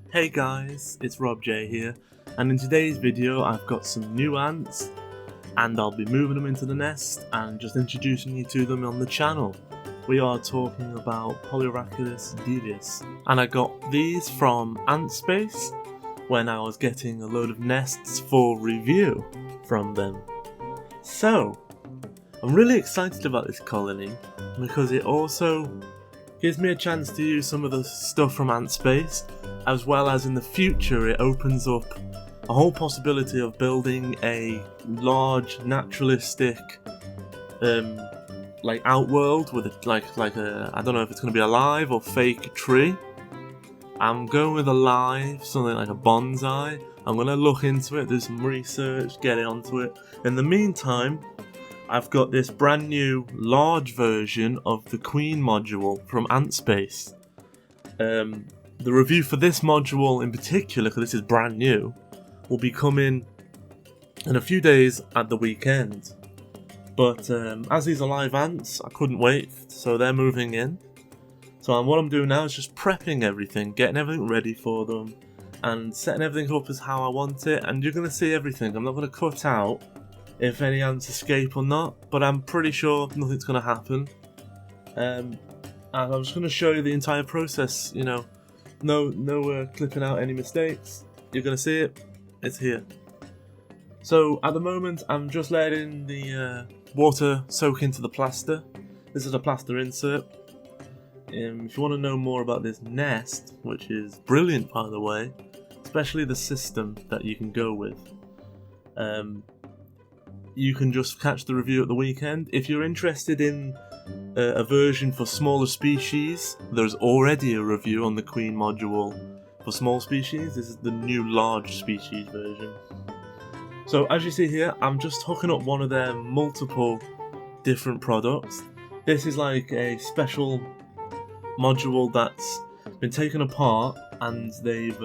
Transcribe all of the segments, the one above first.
Hey guys, it's RobJ here, and in today's video I've got some new ants, and I'll be moving them into the nest and just introducing you to them on the channel. We are talking about Polyrhachis divius, and I got these from Antspace when I was getting a load of nests for review from them. So, I'm really excited about this colony because it also gives me a chance to use some of the stuff from Antspace, as well as in the future it opens up a whole possibility of building a large naturalistic like outworld with a like a, I don't know if it's going to be a live or fake tree. I'm going with a live, something like a bonsai. I'm going to look into it, do some research, get it onto it. In the meantime, I've got this brand new large version of the Queen module from Antspace. The review for this module in particular, because this is brand new, will be coming in a few days at the weekend. But as these are live ants, I couldn't wait, so they're moving in. So what I'm doing now is just prepping everything, getting everything ready for them, and setting everything up as how I want it. And you're going to see everything. I'm not going to cut out if any ants escape or not, but I'm pretty sure nothing's going to happen. And I'm just going to show you the entire process, you know, no clipping out any mistakes. You're going to see it, it's here. So at the moment I'm just letting the water soak into the plaster. This is a plaster insert. If you want to know more about this nest, which is brilliant by the way, especially the system that you can go with, you can just catch the review at the weekend. If you're interested in a version for smaller species, there's already a review on the Queen module for small species. This is the new large species version. So as you see here, I'm just hooking up one of their multiple different products. This is like a special module that's been taken apart, and they've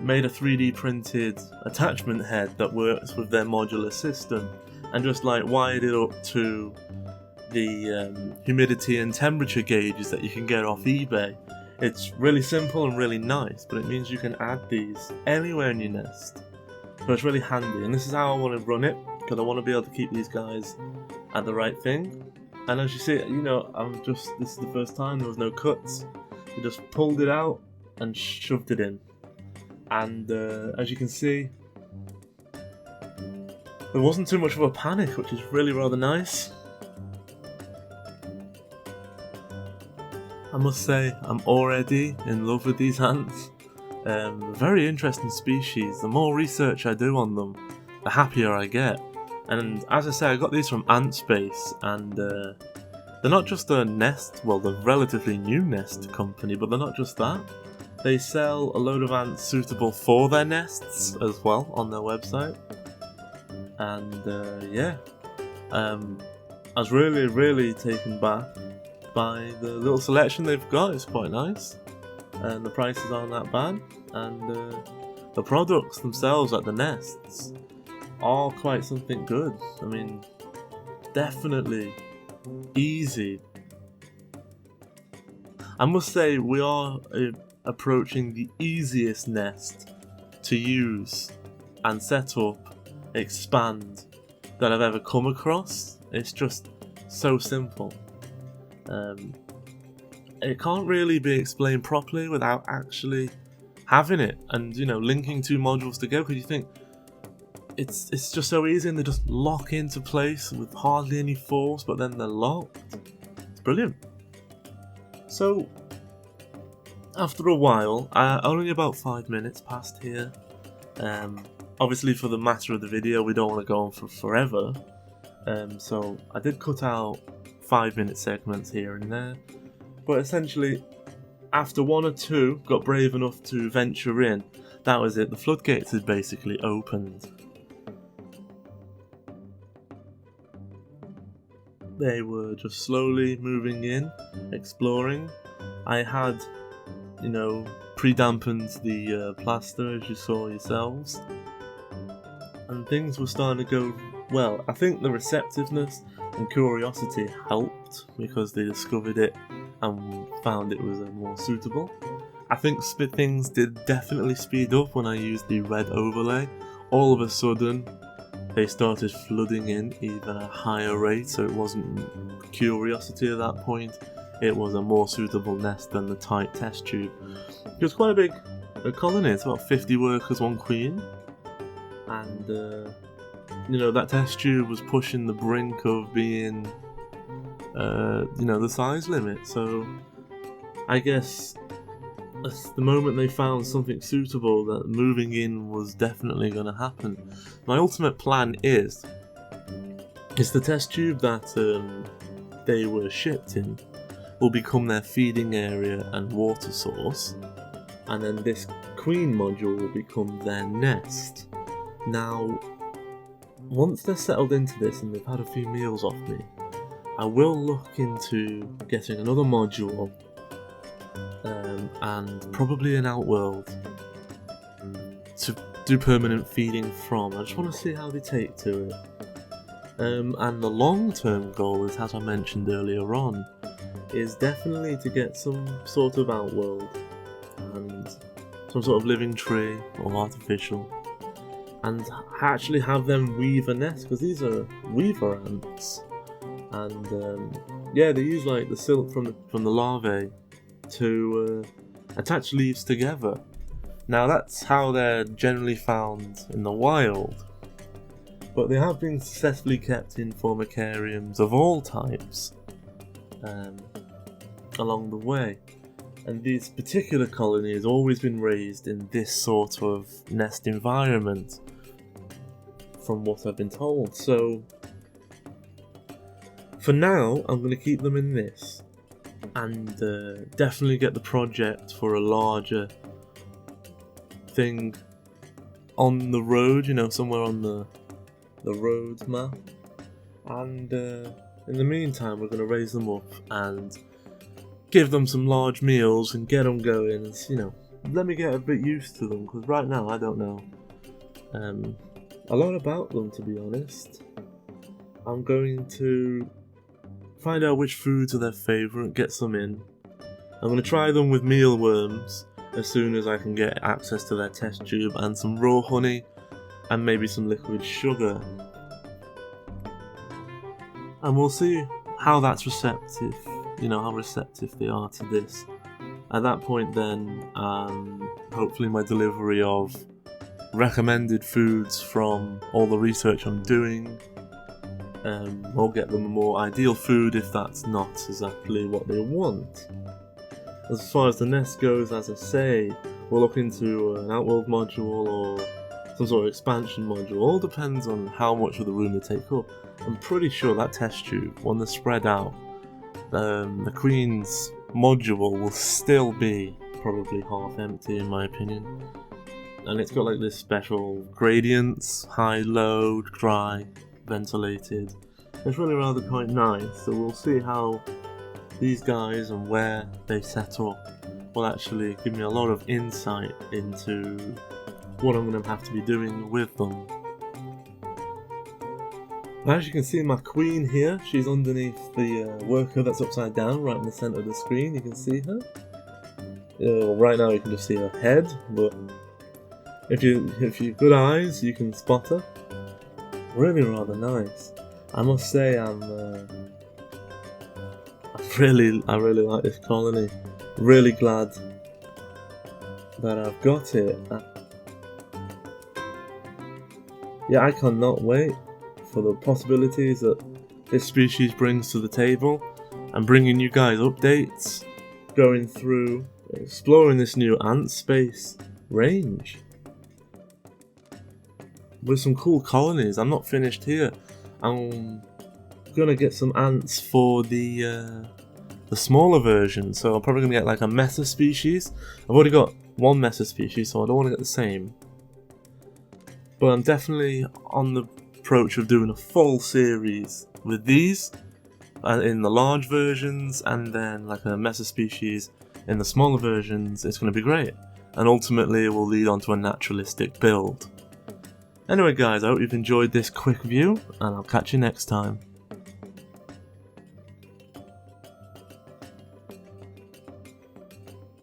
made a 3D printed attachment head that works with their modular system, and just like wired it up to the humidity and temperature gauges that you can get off eBay. It's really simple and really nice, but it means you can add these anywhere in your nest. So it's really handy, and this is how I want to run it, because I want to be able to keep these guys at the right thing. And as you see, you know, this is the first time there was no cuts. We just pulled it out and shoved it in. And as you can see, there wasn't too much of a panic, which is really rather nice. I must say, I'm already in love with these ants. Very interesting species. The more research I do on them, the happier I get. And as I say, I got these from Antspace, and they're not just a nest, well, they're a relatively new nest company, but they're not just that. They sell a load of ants suitable for their nests as well on their website. And yeah, I was really taken back by the little selection they've got. It's quite nice, and the prices aren't that bad, and the products themselves, like the nests, are quite something good. I mean, definitely easy. I must say, we are approaching the easiest nest to use and set up, expand, that I've ever come across. It's just so simple. It can't really be explained properly without actually having it and, you know, linking two modules together, because you think it's just so easy, and they just lock into place with hardly any force, but then they're locked. It's brilliant. So after a while, only about 5 minutes passed here. Obviously for the matter of the video, we don't want to go on for forever. So I did cut out 5-minute segments here and there, but essentially after one or two got brave enough to venture in, that was it. The floodgates had basically opened. They were just slowly moving in, exploring. I had, you know, pre-dampened the plaster, as you saw yourselves, and things were starting to go well. I think the receptiveness and curiosity helped, because they discovered it and found it was more suitable. I think things did definitely speed up when I used the red overlay. All of a sudden, they started flooding in even at a higher rate, so it wasn't curiosity at that point. It was a more suitable nest than the tight test tube. It was quite a big colony. It's about 50 workers, 1 queen, and you know, that test tube was pushing the brink of being, you know, the size limit. So I guess the moment they found something suitable, that moving in was definitely going to happen. My ultimate plan is the test tube that they were shipped in will become their feeding area and water source, and then this queen module will become their nest. Now, once they're settled into this and they've had a few meals off me, I will look into getting another module and probably an outworld to do permanent feeding from. I just want to see how they take to it. And the long-term goal is, as I mentioned earlier on, is definitely to get some sort of outworld and some sort of living tree or artificial, and actually have them weave a nest, because these are weaver ants, and yeah, they use like the silk from the larvae to attach leaves together. Now that's how they're generally found in the wild, but they have been successfully kept in formicariums of all types along the way, and this particular colony has always been raised in this sort of nest environment, from what I've been told. So for now, I'm going to keep them in this, and definitely get the project for a larger thing on the road, you know, somewhere on the road map. And in the meantime, we're going to raise them up and give them some large meals and get them going, and, you know, let me get a bit used to them, because right now I don't know a lot about them, to be honest. I'm going to find out which foods are their favourite, get some in. I'm going to try them with mealworms as soon as I can get access to their test tube, and some raw honey and maybe some liquid sugar. And we'll see how that's receptive, you know, how receptive they are to this. At that point then, hopefully my delivery of recommended foods from all the research I'm doing, will get them a more ideal food if that's not exactly what they want. As far as the nest goes, as I say, we'll look into an outworld module or some sort of expansion module. All depends on how much of the room they take up. I'm pretty sure that test tube, when they're spread out, the Queen's module will still be probably half empty in my opinion. And it's got like this special gradients, high, low, dry, ventilated. It's really rather quite nice, so we'll see how these guys and where they set up will actually give me a lot of insight into what I'm going to have to be doing with them. As you can see, my queen here, she's underneath the worker that's upside down, right in the centre of the screen. You can see her. Right now you can just see her head, but if you've good eyes, you can spot her. Really rather nice. I must say, I really like this colony. Really glad that I've got it. Yeah, I cannot wait for the possibilities that this species brings to the table, and bringing you guys updates, going through, exploring this new ant space range with some cool colonies. I'm not finished here. I'm gonna get some ants for the smaller version, so I'm probably gonna get like a meta species. I've already got one meta species, so I don't want to get the same. But I'm definitely on the approach of doing a full series with these in the large versions, and then like a meta species in the smaller versions. It's going to be great, and ultimately it will lead on to a naturalistic build. Anyway guys, I hope you've enjoyed this quick view, and I'll catch you next time.